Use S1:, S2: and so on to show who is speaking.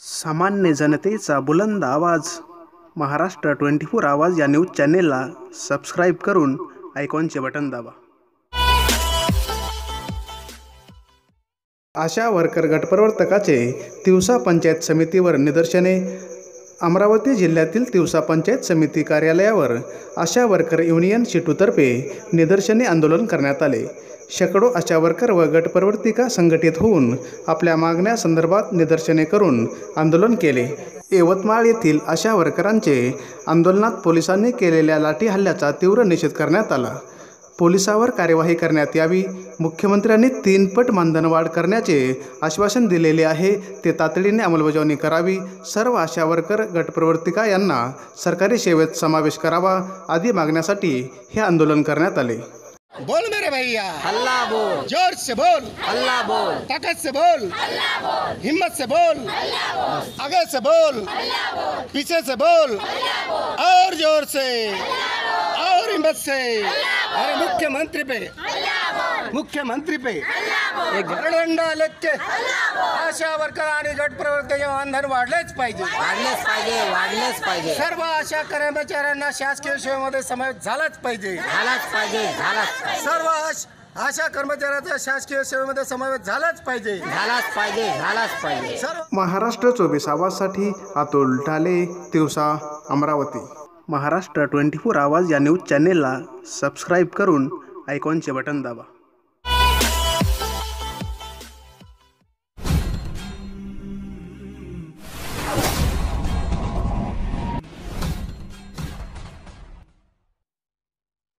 S1: सामान्य जनतेचा बुलंद आवाज महाराष्ट्र 24 आवाज या न्यूज चॅनेलला सबस्क्राइब करून आयकॉनचे बटन दाबा। आशा वर्कर गटप्रवर्तकाचे तिवसा पंचायत समितीवर निदर्शने। अमरावती जिल्ह्यातील तिवसा पंचायत समिती कार्यालयावर आशा वर्कर युनियन शिटूतर्फे निदर्शने आंदोलन करण्यात आले। शेकडो आशा वर्कर व गटप्रवर्तिका संघटित होऊन आपल्या मागण्या संदर्भात निदर्शने करून आंदोलन केले। यवतमाळ येथील आशा वर्करांचे आंदोलनात पोलिसांनी केलेल्या लाठी हल्ल्याचा तीव्र निषेध करण्यात आला। पोलिसांवर कार्यवाही करण्यात यावी। मुख्यमंत्र्यांनी 3 पट मानधनवाढ करण्याचे आश्वासन दिलेले आहे, ते तातडीने अंमलबजावणी करावी। सर्व आशा वर्कर गटप्रवर्तिका यांना सरकारी सेवेत समावेश करावा आदी मागण्यासाठी हे आंदोलन करण्यात आले।
S2: बोल मेरे भैया
S3: अल्लाह बोल,
S2: जोर से बोल,
S3: अल्लाह बोल,
S2: ताकत से बोल, हिम्मत से बोल, आगे से बोल, पीछे से बोल, और जोर से और हिम्मत से। अरे मुख्यमंत्री पे एक झंडा लेके आशा वर्कर आणि गटप्रवर्तकाचे मानधन वाढलेच पाहिजे। सर्व आशा कर्मचाऱ्यांना शासकीय सेवेमध्ये समावेश झालाच पाहिजे। सर्व आशा कर्मचाऱ्यांचा शासकीय सेवेमध्ये समावेश झालाच पाहिजे।
S1: महाराष्ट्र 24 आवाजसाठी अतुल ठाले, तिवसा, अमरावती। महाराष्ट्र 24 आवाज या न्यूज चॅनेलला सबस्क्राइब करून आयकॉनचे बटन दाबा।